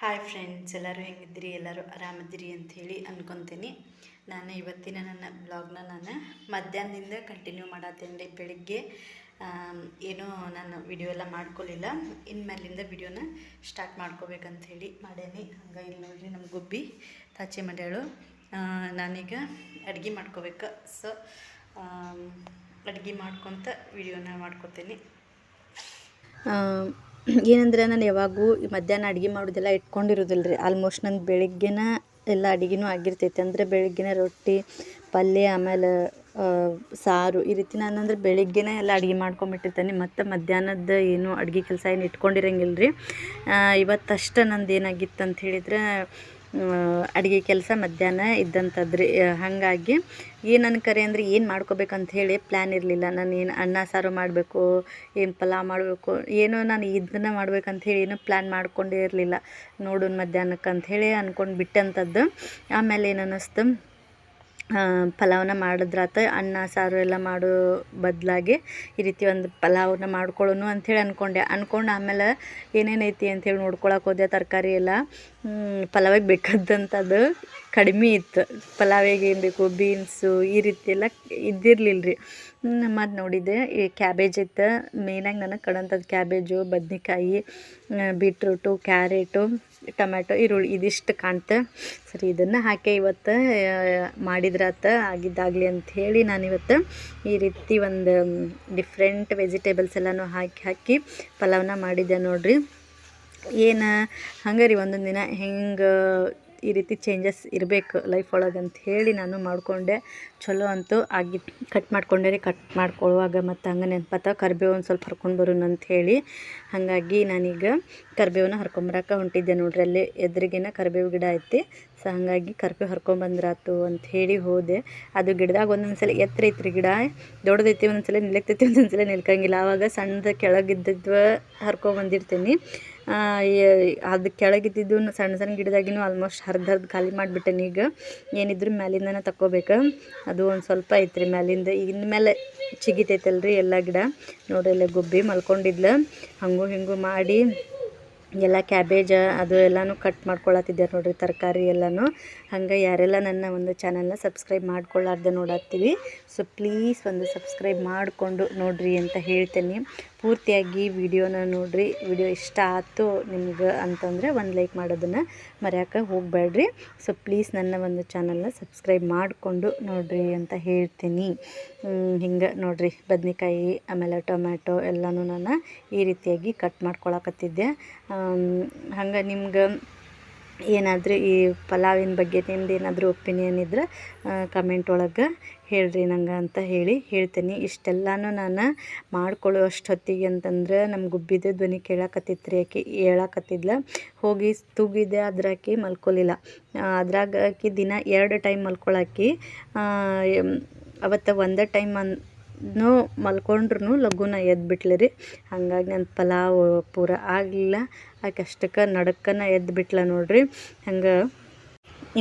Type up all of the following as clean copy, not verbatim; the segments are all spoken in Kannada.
ಹಾಯ್ ಫ್ರೆಂಡ್ಸ್, ಎಲ್ಲರೂ ಹೆಂಗಿದ್ದೀರಿ? ಎಲ್ಲರೂ ಆರಾಮಿದ್ದೀರಿ ಅಂಥೇಳಿ ಅಂದ್ಕೊತೀನಿ. ನಾನು ಇವತ್ತಿನ ನನ್ನ ಬ್ಲಾಗ್ನ ಮಧ್ಯಾಹ್ನದಿಂದ ಕಂಟಿನ್ಯೂ ಮಾಡತ್ತೇನೆ ರೀ. ಬೆಳಿಗ್ಗೆ ಏನೋ ನಾನು ವಿಡಿಯೋ ಎಲ್ಲ ಮಾಡ್ಕೊಳ್ಳಿಲ್ಲ. ಇನ್ಮೇಲಿಂದ ವಿಡಿಯೋನ ಸ್ಟಾರ್ಟ್ ಮಾಡ್ಕೋಬೇಕಂಥೇಳಿ ಮಾಡೇನಿ. ಹಂಗೆ ಇಲ್ಲಿ ನೋಡಿರಿ, ನಮ್ಮ ಗುಬ್ಬಿ ತಾಚಿ ಮಾಡ್ಯಾಳು. ನಾನೀಗ ಅಡುಗೆ ಮಾಡ್ಕೋಬೇಕು. ಸೊ ಅಡುಗೆ ಮಾಡ್ಕೊತ ವಿಡಿಯೋನ ಮಾಡ್ಕೋತೀನಿ. ಏನಂದ್ರೆ ನಾನು ಯಾವಾಗೂ ಮಧ್ಯಾಹ್ನ ಅಡುಗೆ ಮಾಡೋದೆಲ್ಲ ಇಟ್ಕೊಂಡಿರೋದಿಲ್ಲ ರೀ. ಆಲ್ಮೋಸ್ಟ್ ನನ್ನ ಬೆಳಿಗ್ಗೆನ ಎಲ್ಲ ಅಡುಗೆನೂ ಆಗಿರ್ತೈತೆ. ಅಂದರೆ ಬೆಳಿಗ್ಗೆನೇ ರೊಟ್ಟಿ ಪಲ್ಯ ಆಮೇಲೆ ಸಾರು ಈ ರೀತಿ ನಾನಂದ್ರೆ ಬೆಳಿಗ್ಗೆನೇ ಎಲ್ಲ ಅಡುಗೆ ಮಾಡ್ಕೊಂಬಿಟ್ಟಿರ್ತೇನೆ. ಮತ್ತು ಮಧ್ಯಾಹ್ನದ ಏನು ಅಡುಗೆ ಕೆಲಸ ಏನು ಇಟ್ಕೊಂಡಿರಂಗಿಲ್ಲ ರೀ. ಇವತ್ತಷ್ಟು ನಂದು ಏನಾಗಿತ್ತು ಅಂತ ಹೇಳಿದ್ರೆ, ಅಡುಗೆ ಕೆಲಸ ಮಧ್ಯಾಹ್ನ ಇದ್ದಂಥದ್ರಿ. ಹಾಗಾಗಿ ಏನು ಕರೆ ಅಂದರೆ ಏನು ಮಾಡ್ಕೋಬೇಕಂತ ಹೇಳಿ ಪ್ಲ್ಯಾನ್ ಇರಲಿಲ್ಲ. ನಾನು ಏನು ಅನ್ನ ಸಾರು ಮಾಡಬೇಕು, ಏನು ಪಲಾವ್ ಮಾಡಬೇಕು, ಏನೋ ನಾನು ಇದನ್ನು ಮಾಡ್ಬೇಕಂತ ಹೇಳಿ ಏನೂ ಪ್ಲ್ಯಾನ್ ಮಾಡ್ಕೊಂಡೇ ಇರಲಿಲ್ಲ. ನೋಡೋಣ ಮಧ್ಯಾಹ್ನಕ್ಕೆ ಅಂಥೇಳಿ ಅಂದ್ಕೊಂಡು ಬಿಟ್ಟಂಥದ್ದು. ಆಮೇಲೆ ಏನು ಅನ್ನಿಸ್ತು, ಪಲಾವನ್ನ ಮಾಡಿದ್ರಾತ, ಅನ್ನ ಸಾರು ಎಲ್ಲ ಮಾಡೋ ಬದಲಾಗಿ ಈ ರೀತಿ ಒಂದು ಪಲಾವನ್ನ ಮಾಡ್ಕೊಳ್ಳೋಣ ಅಂಥೇಳಿ ಅಂದ್ಕೊಂಡು ಆಮೇಲೆ ಏನೇನೈತಿ ಅಂಥೇಳಿ ನೋಡ್ಕೊಳಕ್ಕೆ ಹೋದೆ. ತರಕಾರಿ ಎಲ್ಲ ಪಲಾವಿಗೆ ಬೇಕಾದಂಥದ್ದು ಕಡಿಮೆ ಇತ್ತು. ಪಲಾವಿಗೆ ಏನು ಬೇಕು ಬೀನ್ಸು ಈ ರೀತಿ ಎಲ್ಲ ಇದ್ದಿರಲಿಲ್ಲ ರೀ. ಮತ್ತು ನೋಡಿದ್ದೆ ಈ ಕ್ಯಾಬೇಜ್ ಇತ್ತು. ಮೇಯ್ನಾಗಿ ನನಗೆ ಕಡಂಥದ್ದು ಕ್ಯಾಬೇಜು, ಬದ್ನೆಕಾಯಿ, ಬೀಟ್ರೂಟು, ಕ್ಯಾರೆಟು, ಟೊಮ್ಯಾಟೊ, ಈರುಳ್ಳಿ ಇದಿಷ್ಟು ಕಾಣ್ತೆ. ಸರಿ, ಇದನ್ನು ಹಾಕಿ ಇವತ್ತು ಮಾಡಿದ್ರಾತ ಆಗಿದ್ದಾಗಲಿ ಅಂಥೇಳಿ ನಾನಿವತ್ತು ಈ ರೀತಿ ಒಂದು ಡಿಫ್ರೆಂಟ್ ವೆಜಿಟೇಬಲ್ಸ್ ಎಲ್ಲನೂ ಹಾಕಿ ಪಲಾವನ್ನ ಮಾಡಿದ್ದೆ ನೋಡಿರಿ. ಏನು ಹಂಗೆ ರೀ, ಒಂದೊಂದು ದಿನ ಹೆಂಗೆ ಈ ರೀತಿ ಚೇಂಜಸ್ ಇರಬೇಕು ಲೈಫ್ ಒಳಗೆ ಅಂತ ಹೇಳಿ ನಾನು ಮಾಡಿಕೊಂಡೆ. ಚಲೋ ಅಂತೂ ಆಗಿ ಕಟ್ ಮಾಡ್ಕೊಂಡೆ ರೀ. ಕಟ್ ಮಾಡ್ಕೊಳ್ಳುವಾಗ ಮತ್ತು ಹಂಗೆ ನೆನಪತ್ತ ಕರಿಬೇವು ಒಂದು ಸ್ವಲ್ಪ ಹರ್ಕೊಂಡು ಬರೋಣ ಅಂಥೇಳಿ. ಹಾಗಾಗಿ ನಾನೀಗ ಕರಿಬೇವನ್ನ ಹರ್ಕೊಂಬರಕ್ಕೆ ಹೊಂಟಿದ್ದೆ ನೋಡ್ರಿ. ಅಲ್ಲಿ ಎದುರಿಗೇನ ಕರಿಬೇವು ಗಿಡ ಐತಿ. ಸೊ ಹಾಗಾಗಿ ಕರಿಬೇವು ಹರ್ಕೊಂಬಂದ್ರಾತು ಅಂಥೇಳಿ ಹೋದೆ. ಅದು ಗಿಡದಾಗ ಒಂದೊಂದು ಸಲ ಎತ್ತರ ಐತ್ರಿ ಗಿಡ, ದೊಡ್ಡದೈತಿ, ಒಂದೊಂದು ಸಲ ನಿಲ್ಲಕ್ತೈತಿ, ಒಂದೊಂದು ಸಲ ನಿಲ್ಕಂಗಿಲ್ಲ. ಆವಾಗ ಸಣ್ಣದ ಕೆಳಗಿದ್ದದ್ದು ಹರ್ಕೊಂಬಂದಿರ್ತೀನಿ. ಅದು ಕೆಳಗಿದ್ದಿದ್ದು ಸಣ್ಣ ಗಿಡದಾಗಿನೂ ಆಲ್ಮೋಸ್ಟ್ ಹರ್ದು ಖಾಲಿ ಮಾಡಿಬಿಟ್ಟೇನೆ. ಈಗ ಏನಿದ್ರು ಮ್ಯಾಲಿಂದನೇ ತಕ್ಕೋಬೇಕು. ಅದು ಒಂದು ಸ್ವಲ್ಪ ಐತ್ರಿ ಮ್ಯಾಲಿಂದ. ಇನ್ಮೇಲೆ ಚಿಗಿತೈತಲ್ರಿ ಎಲ್ಲ ಗಿಡ. ನೋಡ್ರಿ, ಎಲ್ಲ ಗುಬ್ಬಿ ಮಲ್ಕೊಂಡಿದ್ಲು. ಹಂಗೂ ಹಿಂಗೂ ಮಾಡಿ ಎಲ್ಲ ಕ್ಯಾಬೇಜ ಅದು ಎಲ್ಲನೂ ಕಟ್ ಮಾಡ್ಕೊಳತ್ತಿದ್ದೆ ನೋಡಿರಿ, ತರಕಾರಿ ಎಲ್ಲನೂ. ಹಂಗೆ ಯಾರೆಲ್ಲ ನನ್ನ ಒಂದು ಚಾನಲ್ನ ಸಬ್ಸ್ಕ್ರೈಬ್ ಮಾಡ್ಕೊಳ್ಳಾರ್ದೆ ನೋಡತ್ತೀವಿ, ಸೊ ಪ್ಲೀಸ್ ಒಂದು ಸಬ್ಸ್ಕ್ರೈಬ್ ಮಾಡಿಕೊಂಡು ನೋಡಿರಿ ಅಂತ ಹೇಳ್ತೇನೆ. ಪೂರ್ತಿಯಾಗಿ ವಿಡಿಯೋನ ನೋಡಿರಿ. ವಿಡಿಯೋ ಇಷ್ಟ ಆಯ್ತು ನಿಮ್ಗೆ ಅಂತಂದರೆ ಒಂದು ಲೈಕ್ ಮಾಡೋದನ್ನು ಮರೆಯೋಕೆ ಹೋಗಬೇಡ್ರಿ. ಸೊ ಪ್ಲೀಸ್ ನನ್ನ ಒಂದು ಚಾನಲ್ನ ಸಬ್ಸ್ಕ್ರೈಬ್ ಮಾಡಿಕೊಂಡು ನೋಡಿರಿ ಅಂತ ಹೇಳ್ತೀನಿ. ಹಿಂಗೆ ನೋಡಿರಿ, ಬದ್ನೆಕಾಯಿ ಆಮೇಲೆ ಟೊಮ್ಯಾಟೊ ಎಲ್ಲನೂ ನಾನು ಈ ರೀತಿಯಾಗಿ ಕಟ್ ಮಾಡ್ಕೊಳಕತ್ತಿದ್ದೆ. ಹಂಗೆ ನಿಮ್ಗೆ ಏನಾದರೂ ಈ ಪಲಾವಿನ ಬಗ್ಗೆ ನಿಮ್ದು ಏನಾದರೂ ಒಪಿನಿಯನ್ ಇದ್ರೆ ಕಮೆಂಟ್ ಒಳಗೆ ಹೇಳ್ರಿ ನಂಗೆ ಅಂತ ಹೇಳ್ತೀನಿ. ಇಷ್ಟೆಲ್ಲನೂ ನಾನು ಮಾಡ್ಕೊಳ್ಳೋ ಅಷ್ಟೊತ್ತಿಗೆ ಅಂತಂದ್ರೆ ನಮ್ಮ ಗುಬ್ಬಿದ ಧ್ವನಿ ಕೇಳಕತ್ತಿತ್ತು. ಆಕೆ ಹೇಳಕತ್ತಿದ್ಲ, ಹೋಗಿ ತೂಗಿದ್ದೆ. ಅದ್ರಾಕಿ ಮಲ್ಕೊಲಿಲ್ಲ. ಅದ್ರಾಗ ಆಕಿ ದಿನ 2 ಟೈಮ್ ಮಲ್ಕೊಳಾಕಿ. ಅವತ್ತು ಒಂದೇ ಟೈಮ್ ಮಲ್ಕೊಂಡ್ರು ಲಘುನ ಎದ್ಬಿಟ್ಲು ರೀ. ಹಾಗಾಗಿ ನನ್ನ ಪಲಾವ್ ಪೂರ ಆಗಲಿಲ್ಲ. ಆಕೆ ಅಷ್ಟಕ್ಕೆ ನಡಕ್ಕನ ಎದ್ಬಿಟ್ಲ ನೋಡ್ರಿ. ಹಂಗೆ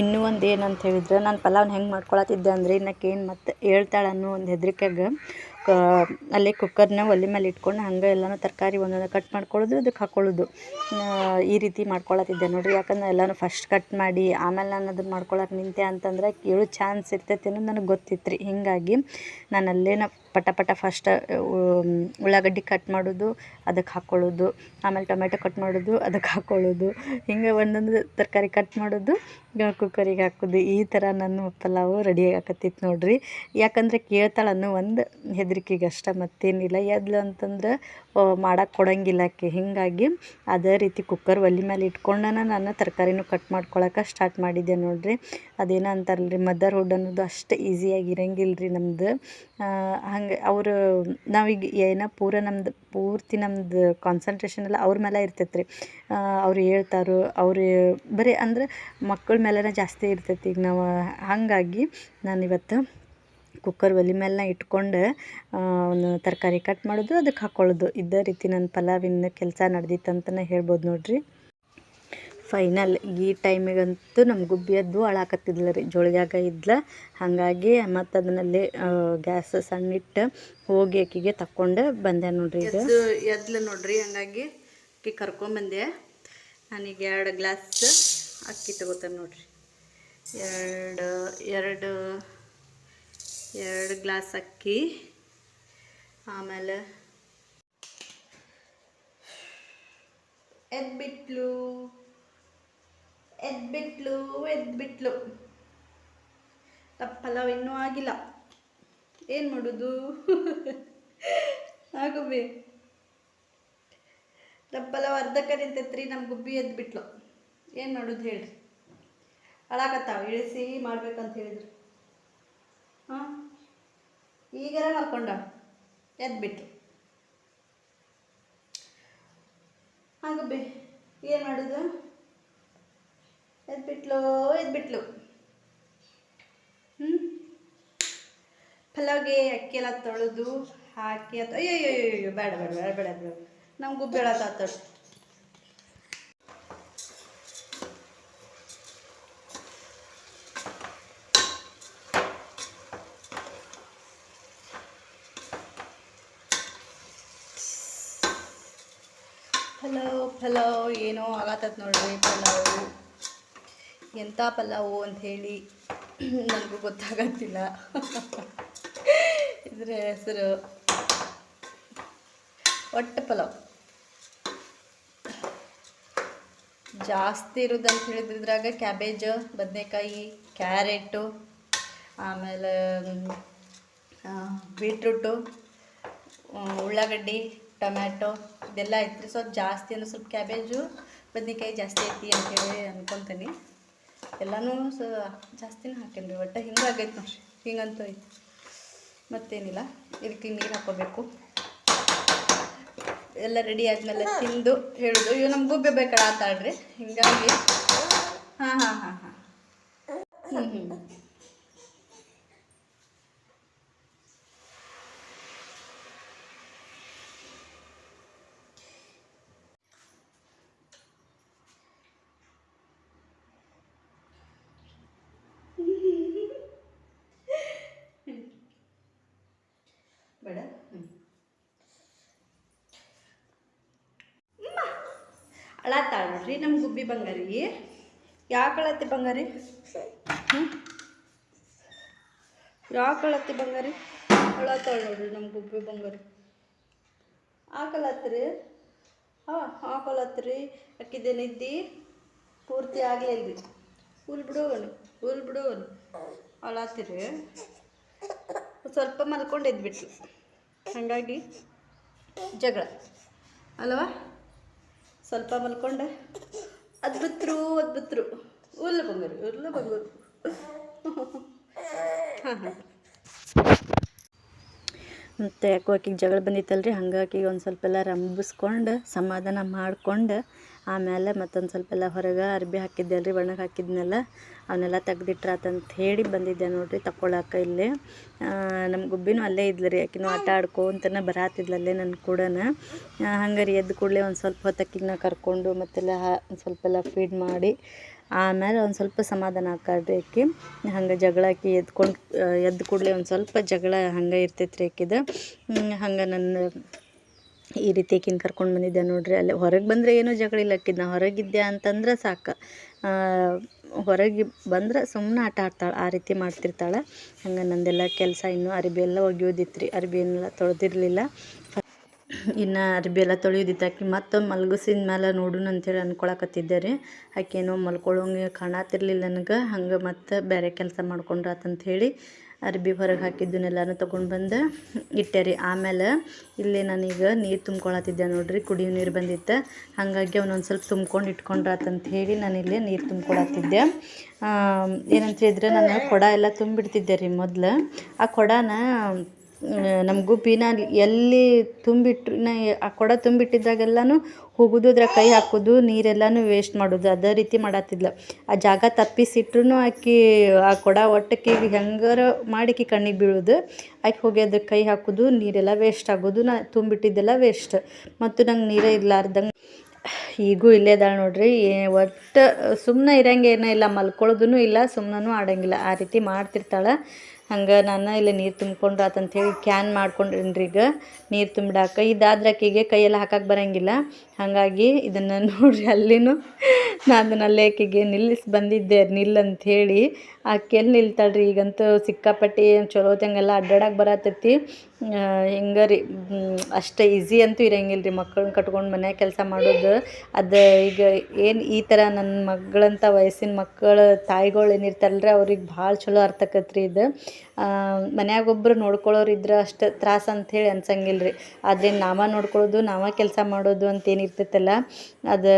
ಇನ್ನೂ ಒಂದು ಏನಂತ ಹೇಳಿದ್ರೆ, ನಾನು ಪಲಾವ್ನ ಹೆಂಗೆ ಮಾಡ್ಕೊಳತ್ತಿದ್ದೆ ಅಂದರೆ, ಇನ್ನಕ್ಕೇನು ಮತ್ತೆ ಹೇಳ್ತಾಳೆ ಅನ್ನೋ ಒಂದು ಹೆದರಿಕೆಗೆ ಅಲ್ಲೇ ಕುಕ್ಕರ್ನ ಒಲೆ ಮೇಲೆ ಇಟ್ಕೊಂಡು ಹಂಗೆ ಎಲ್ಲನೂ ತರಕಾರಿ ಒಂದೊಂದು ಕಟ್ ಮಾಡ್ಕೊಳ್ಳೋದು, ಅದಕ್ಕೆ ಹಾಕ್ಕೊಳ್ಳೋದು, ಈ ರೀತಿ ಮಾಡ್ಕೊಳತ್ತಿದ್ದೆ ನೋಡಿರಿ. ಯಾಕಂದ್ರೆ ಎಲ್ಲನೂ ಫಸ್ಟ್ ಕಟ್ ಮಾಡಿ ಆಮೇಲೆ ನಾನು ಅದನ್ನು ಮಾಡ್ಕೊಳಕ್ಕೆ ನಿಂತೆ ಅಂತಂದ್ರೆ ಕೇಳೋ ಚಾನ್ಸ್ ಇರ್ತೈತಿ ಅನ್ನೋದು ನನಗೆ ಗೊತ್ತಿತ್ತು ರೀ. ಹೀಗಾಗಿ ನಾನು ಅಲ್ಲೇನ ಪಟ ಫಸ್ಟ್ ಉಳ್ಳಾಗಡ್ಡಿ ಕಟ್ ಮಾಡೋದು, ಅದಕ್ಕೆ ಹಾಕ್ಕೊಳ್ಳೋದು, ಆಮೇಲೆ ಟೊಮೆಟೊ ಕಟ್ ಮಾಡೋದು, ಅದಕ್ಕೆ ಹಾಕ್ಕೊಳ್ಳೋದು, ಹಿಂಗೆ ಒಂದೊಂದು ತರಕಾರಿ ಕಟ್ ಮಾಡೋದು, ಕುಕ್ಕರಿಗೆ ಹಾಕೋದು. ಈ ಥರ ನನ್ನ ಪಲಾವು ರೆಡಿ ಆಗಕತ್ತಿತ್ತು ನೋಡಿರಿ. ಯಾಕಂದರೆ ಕೇಳ್ತಾಳೆ ಅನ್ನೋ ಒಂದು ಹೆದರಿಕೆಗೆ ಅಷ್ಟೇ, ಮತ್ತೇನಿಲ್ಲ. ಎದ್ಲು ಅಂತಂದ್ರೆ ಮಾಡೋಕ್ಕೆ ಕೊಡೋಂಗಿಲ್ಲ ಆಕೆ. ಹೀಗಾಗಿ ಅದೇ ರೀತಿ ಕುಕ್ಕರ್ ಒಲೆ ಮೇಲೆ ಇಟ್ಕೊಂಡು ನಾನು ತರಕಾರಿನೂ ಕಟ್ ಮಾಡ್ಕೊಳಕ್ಕೆ ಸ್ಟಾರ್ಟ್ ಮಾಡಿದ್ದೆ ನೋಡಿರಿ. ಅದೇನೋ ಅಂತಾರಲ್ರಿ, ಮದರ್ಹುಡ್ ಅನ್ನೋದು ಅಷ್ಟು ಈಸಿಯಾಗಿ ಇರಂಗಿಲ್ಲ ರೀ ನಮ್ಮದು. ಹಂಗೆ ಅವರು ನಾವೀಗ ಏನೋ ಪೂರ್ತಿ ನಮ್ಮದು ಕಾನ್ಸಂಟ್ರೇಷನ್ ಎಲ್ಲ ಅವ್ರ ಮೇಲೆ ಇರ್ತೈತೆ ರೀ. ಅವ್ರು ಹೇಳ್ತಾರೋ ಅವ್ರು ಬರೀ ಅಂದರೆ ಮಕ್ಕಳ ಮೇಲೇ ಜಾಸ್ತಿ ಇರ್ತೈತಿ. ಈಗ ನಾವು ಹಾಗಾಗಿ ನಾನಿವತ್ತು ಕುಕ್ಕರ್ ಒಲೆ ಮೇಲೆ ಇಟ್ಕೊಂಡು ಒಂದು ತರಕಾರಿ ಕಟ್ ಮಾಡೋದು, ಅದಕ್ಕೆ ಹಾಕ್ಕೊಳ್ಳೋದು, ಇದೇ ರೀತಿ ನನ್ನ ಪಲಾವಿನ ಕೆಲಸ ನಡೆದಿತ್ತು ಅಂತಲೇ ಹೇಳ್ಬೋದು ನೋಡಿರಿ. ಫೈನಲ್ ಈ ಟೈಮಿಗಂತೂ ನಮ್ಮ ಗುಬ್ಬಿಯದ್ದು ಅಳಾಕತ್ತಿದ್ಲ ರೀ. ಜೋಳಿಗ್ಯಾಗ ಇದ್ಲ. ಹಾಗಾಗಿ ಮತ್ತು ಅದನ್ನಲ್ಲಿ ಗ್ಯಾಸ್ ಸಣ್ಣಿಟ್ಟು ಹೋಗಿ ಆಕಿಗೆ ತಕ್ಕೊಂಡು ಬಂದೆ ನೋಡ್ರಿ. ಇದು ಎದ್ಲು ನೋಡ್ರಿ. ಹಾಗಾಗಿ ಆಕಿ ಕರ್ಕೊಂಬಂದೆ. ನಾನೀಗ 2 ಗ್ಲಾಸ್ ಅಕ್ಕಿ ತೊಗೋತೇನೆ ನೋಡ್ರಿ. ಎರಡು ಗ್ಲಾಸ್ ಅಕ್ಕಿ. ಆಮೇಲೆ ಎದ್ಬಿಟ್ಲು ಪಲಾವ್ ಇನ್ನೂ ಆಗಿಲ್ಲ. ಏನು ಮಾಡೋದು? ಆಗುಬಿ ಪಲಾವ್ ಅರ್ಧಕ್ಕೆ ನಿಂತೈತ್ರಿ. ನಮ್ಮ ಗುಬ್ಬಿ ಎದ್ಬಿಟ್ಲು. ಏನು ಮಾಡೋದು ಹೇಳ್ರಿ? ಅಳಾಕತ್ತಾವ, ಇಳಿಸಿ ಮಾಡ್ಬೇಕಂತ ಹೇಳಿದ್ರು. ಹಾಂ, ಈಗಾರ ಹಾಕೊಂಡ ಎದ್ಬಿಟ್ಲು. ಆಗುಬಿ ಏನು ಮಾಡೋದು? ಎದ್ಬಿಟ್ಲು. ಪಲಾವ್ಗೆ ಅಕ್ಕಿ ಎಲ್ಲ ತೊಳೆದು ಹಾಕಿ ಅಯ್ಯೋ ಬೇಡ ನಮ್ಮ ಗುಬ್ಬಿ ಹೇಳತ್ತಾಳ. ಪಲಾವ್ ಏನೋ ಆಗತ್ತದ ನೋಡ್ರಿ. ಪಲಾವು ಎಂಥ ಪಲಾವು ಅಂಥೇಳಿ ನನಗೂ ಗೊತ್ತಾಗತ್ತಿಲ್ಲ. ಇದ್ರ ಹೆಸರು ಒಟ್ಟು ಪಲಾವ್. ಜಾಸ್ತಿ ಇರೋದಂತ ಹೇಳಿದ್ರೆ ಇದ್ರಾಗ ಕ್ಯಾಬೇಜ್, ಬದನೆಕಾಯಿ, ಕ್ಯಾರೆಟು, ಆಮೇಲೆ ಬೀಟ್ರೂಟು, ಉಳ್ಳಾಗಡ್ಡಿ, ಟೊಮ್ಯಾಟೊ ಇದೆಲ್ಲ ಐತ್ರಿ. ಸ್ವಲ್ಪ ಜಾಸ್ತಿ ಅಂದರೆ ಸ್ವಲ್ಪ ಕ್ಯಾಬೇಜು, ಬದನೆಕಾಯಿ ಜಾಸ್ತಿ ಐತಿ ಅಂಥೇಳಿ ಅನ್ಕೊತೀನಿ. ಎಲ್ಲನೂ ಜಾಸ್ತಿನೇ ಹಾಕೇನಿ ರೀ. ಒಟ್ಟು ಹಿಂಗೆ ಆಗೈತೆ ನೋಡ್ರಿ. ಹಿಂಗಂತೂ ಐತಿ, ಮತ್ತೇನಿಲ್ಲ. ಇದಕ್ಕೆ ನೀರು ಹಾಕೋಬೇಕು. ಎಲ್ಲ ರೆಡಿ ಆದಮೇಲೆ ತಿಂದು ಹೇಳೋದು. ಇವು ನಮ್ಮ ಗುಬ್ಬೆ ಬೇಕಡ ಆತಾಳ್ರಿ. ಹಿಂಗಾಗಿ ಹಾಂ ಬೇಡ. ಅಳತ್ತಾಳ ನೋಡ್ರಿ ನಮ್ಮ ಗುಬ್ಬಿ ಬಂಗಾರಿ. ಯಾಕೆ ಅಳತ್ತಿ ಬಂಗಾರಿ? ಯಾಕೆ ಅಳತ್ತಿ ಬಂಗಾರಿ? ಅಳತ್ತಾಳ ನೋಡ್ರಿ ನಮ್ಮ ಗುಬ್ಬಿ ಬಂಗಾರಿ. ಹಾಕಲತ್ರಿ. ಹಾಕಲತ್ರಿ. ಅಕ್ಕಿದೇನಿದ್ದಿ ಪೂರ್ತಿ ಆಗಲಿಲ್ರಿ. ಹುಲ್ ಬಿಡೋವನು ಅಳತ್ತೀರಿ. ಸ್ವಲ್ಪ ಮಲ್ಕೊಂಡು ಎದ್ಬಿಟ್ಲು. ಹಾಗಾಗಿ ಜಗಳ ಅಲ್ವಾ? ಸ್ವಲ್ಪ ಮಲ್ಕೊಂಡೆ ಅದ್ಬಿಟ್ರು. ಉರ್ಲು ಬಂಗಾರು. ಹಾಂ ಮತ್ತು ಯಾಕೋ ಆಕಿಗೆ ಜಗಳ ಬಂದಿತ್ತಲ್ರಿ. ಹಾಗಾಗಿ ಒಂದು ಸ್ವಲ್ಪ ಎಲ್ಲ ರಂಬಿಸ್ಕೊಂಡು ಸಮಾಧಾನ ಮಾಡ್ಕೊಂಡು ಆಮೇಲೆ ಮತ್ತೊಂದು ಸ್ವಲ್ಪ ಎಲ್ಲ ಹೊರಗೆ ಅರ್ಬಿ ಹಾಕಿದ್ದೆ ಅಲ್ರಿ, ಒಣಗಿ ಹಾಕಿದ್ನೆಲ್ಲ ಅವನ್ನೆಲ್ಲ ತೆಗ್ದಿಟ್ರಾತಂತ ಹೇಳಿ ಬಂದಿದ್ದೆ ನೋಡ್ರಿ ತಗೊಳಕ. ಇಲ್ಲೇ ನಮ್ಮ ಗುಬ್ಬಿನೂ ಅಲ್ಲೇ ಇದ್ಲು ರೀ. ಆಕಿನೂ ಆಟ ಆಡ್ಕೊಂತನ ಬರಾತಿದ್ಲಲ್ಲೇ ನನ್ನ ಕೂಡನ. ಹಂಗಾರಿ ಎದ್ದು ಕೂಡಲೇ ಒಂದು ಸ್ವಲ್ಪ ಹೊತ್ತು ಅಕ್ಕಿನ ಕರ್ಕೊಂಡು ಮತ್ತೆಲ್ಲ ಒಂದು ಸ್ವಲ್ಪ ಎಲ್ಲ ಫೀಡ್ ಮಾಡಿ ಆಮೇಲೆ ಒಂದು ಸ್ವಲ್ಪ ಸಮಾಧಾನ ಆಕಾಡ್ರಿ ಆಕಿ. ಹಂಗೆ ಜಗಳ ಆಕಿ ಎದ್ದು ಕೂಡಲೇ ಒಂದು ಸ್ವಲ್ಪ ಜಗಳ ಹಂಗೆ ಇರ್ತೈತೆ ರೀ ಆಕಿದು. ಹಂಗೆ ನನ್ನ ಈ ರೀತಿ ಆಕಿನ ಕರ್ಕೊಂಡು ಬಂದಿದ್ದೆ ನೋಡ್ರಿ. ಅಲ್ಲೇ ಹೊರಗೆ ಬಂದರೆ ಏನೂ ಜಗಳ ಇಲ್ಲ ಆಕಿದ್. ನಾ ಹೊರಗಿದ್ದೆ ಅಂತಂದ್ರೆ ಸಾಕು, ಹೊರಗೆ ಬಂದ್ರೆ ಸುಮ್ಮನೆ ಆಟ ಆಡ್ತಾಳೆ. ಆ ರೀತಿ ಮಾಡ್ತಿರ್ತಾಳೆ. ಹಂಗೆ ನಂದೆಲ್ಲ ಕೆಲಸ ಇನ್ನೂ ಅರಿಬಿ ಎಲ್ಲ ಒಗೆಯೋದಿತ್ತು ರೀ. ಅರಿಬಿ ಏನೆಲ್ಲ ತೊಳೆದಿರಲಿಲ್ಲ. ಇನ್ನು ಅರ್ಬಿ ಎಲ್ಲ ತೊಳೆಯೋದಿತ್ತು. ಆಕಿ ಮತ್ತೊಮ್ಮೆ ಮಲ್ಗಿಸಿದ ಮೇಲೆ ನೋಡೋಣ ಅಂಥೇಳಿ ಅಂದ್ಕೊಳಕತ್ತಿದ್ದೆ ರೀ. ಆಕೇನೋ ಮಲ್ಕೊಳ್ಳೋಂಗೆ ಕಾಣತಿರ್ಲಿಲ್ಲ ನನಗೆ. ಹಂಗೆ ಮತ್ತೆ ಬೇರೆ ಕೆಲಸ ಮಾಡ್ಕೊಂಡ್ರಾತಂತ ಹೇಳಿ ಅರ್ಬಿ ಹೊರಗೆ ಹಾಕಿದ್ದನ್ನೆಲ್ಲನೂ ತೊಗೊಂಡು ಬಂದು ಇಟ್ಟೆ ರೀ. ಆಮೇಲೆ ಇಲ್ಲಿ ನಾನೀಗ ನೀರು ತುಂಬ್ಕೊಳತ್ತಿದ್ದೆ ನೋಡ್ರಿ. ಕುಡಿಯೋ ನೀರು ಬಂದಿತ್ತು. ಹಾಗಾಗಿ ಅವನೊಂದು ಸ್ವಲ್ಪ ತುಂಬ್ಕೊಂಡು ಇಟ್ಕೊಂಡ್ರಾತಂತ ಹೇಳಿ ನಾನಿಲ್ಲೇ ನೀರು ತುಂಬ್ಕೊಳತ್ತಿದ್ದೆ. ಏನಂತ ಹೇಳಿದ್ರೆ ನಾನು ಕೊಡ ಎಲ್ಲ ತುಂಬಿಡ್ತಿದ್ದೆ ರೀ ಮೊದಲು. ಆ ಕೊಡನ ನಮ್ಮ ಗುಬ್ಬಿನ ಎಲ್ಲಿ ತುಂಬಿಟ್ರು ಆ ಕೊಡ ತುಂಬಿಟ್ಟಿದ್ದಾಗೆಲ್ಲನೂ ಹೋಗೋದು, ಅದ್ರ ಕೈ ಹಾಕೋದು, ನೀರೆಲ್ಲನೂ ವೇಸ್ಟ್ ಮಾಡೋದು, ಅದೇ ರೀತಿ ಮಾಡತ್ತಿದ್ಲು. ಆ ಜಾಗ ತಪ್ಪಿಸಿಟ್ರು ಆಕಿ ಆ ಕೊಡ ಒಟ್ಟಕ್ಕೆ ಹೆಂಗಾರ ಮಾಡಿಕಿ ಕಣ್ಣಿಗೆ ಬೀಳೋದು. ಆಕೆ ಹೋಗಿ ಅದಕ್ಕೆ ಕೈ ಹಾಕೋದು, ನೀರೆಲ್ಲ ವೇಸ್ಟ್ ಆಗೋದು, ನಾ ತುಂಬಿಟ್ಟಿದ್ದೆಲ್ಲ ವೇಸ್ಟ್. ಮತ್ತು ನಂಗೆ ನೀರೇ ಇರಲಾರ್ದಂಗೆ ಈಗೂ ಇಲ್ಲೇ ಇದ್ದಾಳೆ ನೋಡ್ರಿ. ಒಟ್ಟು ಸುಮ್ಮನೆ ಇರೋಂಗೆ ಏನೂ ಇಲ್ಲ, ಮಲ್ಕೊಳ್ಳೋದೂ ಇಲ್ಲ, ಸುಮ್ಮನೂ ಆಡೋಂಗಿಲ್ಲ. ಆ ರೀತಿ ಮಾಡ್ತಿರ್ತಾಳೆ. ಹಂಗೆ ನಾನು ಇಲ್ಲಿ ನೀರು ತುಂಬ್ಕೊಂಡ್ರೆ ಆತಂಥೇಳಿ ಕ್ಯಾನ್ ಮಾಡ್ಕೊಂಡ್ರಿ ಈಗ ನೀರು ತುಂಬಿಡಾಕ. ಇದಾದ್ರೆ ಆಕೆಗೆ ಕೈಯೆಲ್ಲ ಹಾಕಕ್ಕೆ ಬರೋಂಗಿಲ್ಲ. ಹಾಗಾಗಿ ಇದನ್ನು ನೋಡ್ರಿ ಅಲ್ಲಿನೂ ನಾನು ಅಲ್ಲೇ ಆಕೆಗೆ ನಿಲ್ಲಿಸಿ ಬಂದಿದ್ದೆ ನಿಲ್ಲಂಥೇಳಿ. ಆಕೆ ಎಲ್ಲಿ ನಿಲ್ತಾಳ್ರಿ, ಈಗಂತೂ ಸಿಕ್ಕಾಪಟ್ಟಿ ಚಲೋ ಹೊತ್ತಂಗೆಲ್ಲ ಅಡ್ಡಾಡಕ್ಕೆ ಬರತ್ತೈತಿ. ಹಿಂಗೆ ರೀ, ಅಷ್ಟು ಈಸಿ ಅಂತೂ ಇರೋಂಗಿಲ್ಲ ರೀ ಮಕ್ಕಳನ್ನ ಕಟ್ಕೊಂಡು ಮನ್ಯಾಗ ಕೆಲಸ ಮಾಡೋದು. ಅದು ಈಗ ಏನು ಈ ಥರ ನನ್ನ ಮಗಳಂಥ ವಯಸ್ಸಿನ ಮಕ್ಕಳು ತಾಯಿಗಳು ಏನಿರ್ತಾರಲ್ರಿ ಅವ್ರಿಗೆ ಭಾಳ ಚಲೋ ಅರ್ಥ ಆಕತ್ರಿ ಇದು. ಮನ್ಯಾಗ ಒಬ್ಬರು ನೋಡ್ಕೊಳ್ಳೋರು ಇದ್ರೆ ಅಷ್ಟು ತ್ರಾಸ ಅಂಥೇಳಿ ಅನ್ಸಂಗಿಲ್ಲ ರೀ. ಆದರೆ ನಾವೇ ನೋಡ್ಕೊಳ್ಳೋದು, ನಾವೇ ಕೆಲಸ ಮಾಡೋದು ಅಂತೇನಿರ್ತೈತಲ್ಲ, ಅದು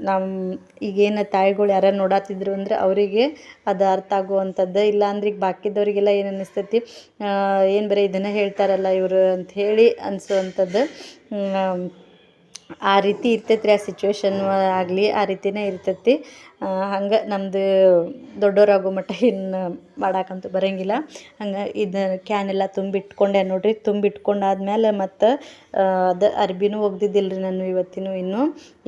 ನಮ್ಮ ಈಗೇನು ತಾಯಿಗಳು ಯಾರು ನೋಡತ್ತಿದ್ರು ಅಂದ್ರೆ ಅವರಿಗೆ ಅದು ಅರ್ಥ ಆಗುವಂಥದ್ದು. ಇಲ್ಲ ಅಂದ್ರೆ ಈಗ ಬಾಕಿದವರಿಗೆಲ್ಲ ಏನು ಅನ್ನಿಸ್ತೈತಿ, ಏನು ಬರೀ ಇದನ್ನೇ ಹೇಳ್ತಾರಲ್ಲ ಇವರು ಅಂಥೇಳಿ ಅನಿಸುವಂಥದ್ದು. ಆ ರೀತಿ ಇರ್ತೈತೆ ರೀ, ಆ ಸಿಚುವೇಶನ್ ಆಗಲಿ ಆ ರೀತಿಯೇ ಇರ್ತೈತಿ. ಹಂಗೆ ನಮ್ಮದು ದೊಡ್ಡವರಾಗೋ ಮಟ್ಟ ಇನ್ನು ಮಾಡೋಕ್ಕಂತೂ ಬರೋಂಗಿಲ್ಲ. ಹಂಗೆ ಇದು ಕ್ಯಾನೆಲ್ಲ ತುಂಬಿಟ್ಕೊಂಡೆ ನೋಡಿರಿ. ತುಂಬಿಟ್ಕೊಂಡಾದ್ಮೇಲೆ ಮತ್ತು ಅದು ಅರ್ಬಿನೂ ಒಗ್ದಿದ್ದಿಲ್ಲ ರೀ ನಾನು ಇವತ್ತಿನೂ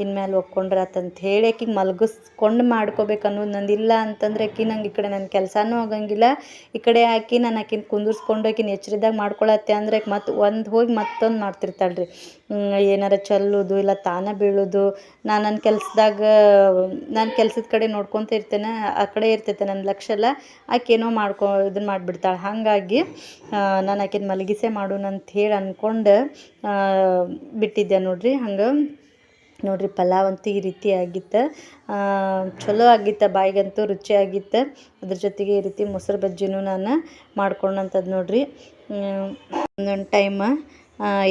ಇನ್ಮೇಲೆ ಒಕ್ಕೊಂಡ್ರೆ ಆತಂತ ಹೇಳಿ ಆಕಿಗೆ ಮಲಗಿಸ್ಕೊಂಡು ಮಾಡ್ಕೋಬೇಕು ಅನ್ನೋದು ನಂದು. ಇಲ್ಲ ಅಂತಂದ್ರೆ ಆಕಿ ನಂಗೆ ಈ ಕಡೆ ನನ್ನ ಕೆಲಸನೂ ಆಗಂಗಿಲ್ಲ, ಈ ಕಡೆ ಆಕಿ ನಾನು ಆಕಿನ ಕುಂದಿರ್ಸ್ಕೊಂಡು ಆಕಿನ ಎಚ್ಚರಿದಾಗ ಮಾಡ್ಕೊಳತ್ತೆ ಅಂದ್ರೆ ಮತ್ತೆ ಒಂದು ಹೋಗಿ ಮತ್ತೊಂದು ಮಾಡ್ತಿರ್ತಾಳೆ ರೀ. ಏನಾರ ಚೆಲ್ಲೋದು ಇಲ್ಲ ತಾನೇ ಬೀಳೋದು. ನಾನು ನನ್ನ ಕೆಲಸದಾಗ ನಾನು ಕೆಲಸದ ಕಡೆ ನೋಡ್ಕೊತ ಇರ್ತೇನೆ, ಆ ಕಡೆ ಇರ್ತೈತೆ ನನ್ನ ಲಕ್ಷ್ಯ ಎಲ್ಲ. ಆಕೆ ಏನೋ ಇದನ್ನು ಮಾಡಿಬಿಡ್ತಾಳೆ. ಹಾಗಾಗಿ ನಾನು ಆಕೆನ ಮಲಗಿಸೇ ಮಾಡೋಣ ಅಂತ ಹೇಳಿ ಅಂದ್ಕೊಂಡು ಬಿಟ್ಟಿದ್ದೆ ನೋಡಿರಿ. ಹಂಗೆ ನೋಡಿರಿ ಪಲಾವ್ ಅಂತೂ ಈ ರೀತಿ ಆಗಿತ್ತು. ಚಲೋ ಆಗಿತ್ತು, ಬಾಯಿಗಂತೂ ರುಚಿಯಾಗಿತ್ತು. ಅದ್ರ ಜೊತೆಗೆ ಈ ರೀತಿ ಮೊಸರು ಬಜ್ಜಿನೂ ನಾನು ಮಾಡ್ಕೊಂಡಂಥದ್ದು ನೋಡಿರಿ. ಒಂದೊಂದು ಟೈಮ್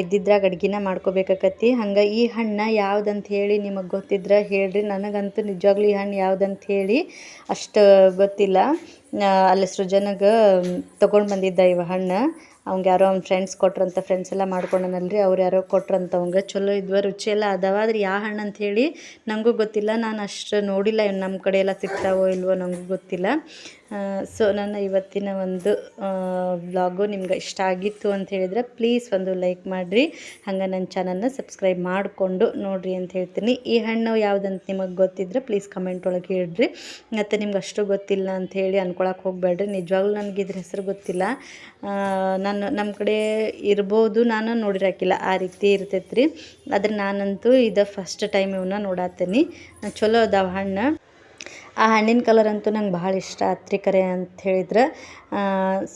ಇದ್ದಿದ್ರಾಗ ಅಡ್ಗೆನ ಮಾಡ್ಕೋಬೇಕಾಕತಿ. ಹಂಗೆ ಈ ಹಣ್ಣು ಯಾವುದಂತ ಹೇಳಿ ನಿಮಗೆ ಗೊತ್ತಿದ್ರೆ ಹೇಳ್ರಿ. ನನಗಂತೂ ನಿಜವಾಗ್ಲೂ ಈ ಹಣ್ಣು ಯಾವುದಂತ ಹೇಳಿ ಅಷ್ಟು ಗೊತ್ತಿಲ್ಲ. ಅಲ್ಲಿ ಸೃಜನಗೆ ತೊಗೊಂಡು ಬಂದಿದ್ದ ಇವ ಹಣ್ಣು. ಅವ್ಗೆ ಯಾರೋ ಅವ್ನ ಫ್ರೆಂಡ್ಸ್ ಕೊಟ್ರಂತ, ಫ್ರೆಂಡ್ಸ್ ಎಲ್ಲ ಮಾಡ್ಕೊಂಡನಲ್ರಿ, ಅವ್ರು ಯಾರೋ ಕೊಟ್ರಂತ ಅವಂಗೆ. ಚಲೋ ಇದ್ವ, ರುಚಿ ಎಲ್ಲ ಅದಾವ. ಆದ್ರೆ ಯಾವ ಹಣ್ಣು ಅಂಥೇಳಿ ನನಗೂ ಗೊತ್ತಿಲ್ಲ. ನಾನು ಅಷ್ಟು ನೋಡಿಲ್ಲ, ನಮ್ಮ ಕಡೆ ಎಲ್ಲ ಸಿಗ್ತಾವೋ ಇಲ್ವೋ ನನಗೂ ಗೊತ್ತಿಲ್ಲ. ಸೊ ನನ್ನ ಇವತ್ತಿನ ಒಂದು ವ್ಲಾಗು ನಿಮ್ಗೆ ಇಷ್ಟ ಆಗಿತ್ತು ಅಂತ ಹೇಳಿದ್ರೆ ಪ್ಲೀಸ್ ಒಂದು ಲೈಕ್ ಮಾಡಿರಿ. ಹಂಗೆ ನನ್ನ ಚಾನಲ್ನ ಸಬ್ಸ್ಕ್ರೈಬ್ ಮಾಡಿಕೊಂಡು ನೋಡಿರಿ ಅಂತ ಹೇಳ್ತೀನಿ. ಈ ಹಣ್ಣು ಯಾವುದಂತ ನಿಮಗೆ ಗೊತ್ತಿದ್ರೆ ಪ್ಲೀಸ್ ಕಮೆಂಟ್ ಒಳಗೆ ಹೇಳ್ರಿ. ಮತ್ತು ನಿಮ್ಗೆ ಅಷ್ಟು ಗೊತ್ತಿಲ್ಲ ಅಂಥೇಳಿ ಅನ್ಕೊಳಕ್ಕೆ ಹೋಗಬೇಡ್ರಿ. ನಿಜವಾಗ್ಲೂ ನನಗೆ ಇದ್ರ ಹೆಸರು ಗೊತ್ತಿಲ್ಲ. ನಮ್ಮ ಕಡೆ ಇರ್ಬೋದು, ನಾನು ನೋಡಿರಾಕಿಲ್ಲ, ಆ ರೀತಿ ಇರ್ತೈತೆ ರೀ. ಆದ್ರೆ ನಾನಂತೂ ಇದು ಫಸ್ಟ್ ಟೈಮ್ ಇವನ್ನ ನೋಡತ್ತೀನಿ. ಚಲೋ ಅದಾವ ಹಣ್ಣು. ಆ ಹಣ್ಣಿನ ಕಲರ್ ಅಂತೂ ನಂಗೆ ಭಾಳ ಇಷ್ಟ ಆತ್ರಿ ಕರೆ ಅಂತ ಹೇಳಿದ್ರೆ.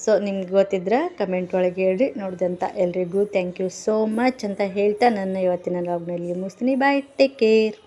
ಸೊ ನಿಮ್ಗೆ ಗೊತ್ತಿದ್ರೆ ಕಮೆಂಟ್ ಒಳಗೆ ಹೇಳ್ರಿ. ನೋಡಿದಂಥ ಎಲ್ರಿಗೂ ಥ್ಯಾಂಕ್ ಯು ಸೋ ಮಚ್ ಅಂತ ಹೇಳ್ತಾ ನನ್ನ ಇವತ್ತಿನ ವ್ಲಾಗ್ನಲ್ಲಿ ಮುಗಿಸ್ತೀನಿ. ಬಾಯ್, ಟೇಕ್ ಕೇರ್.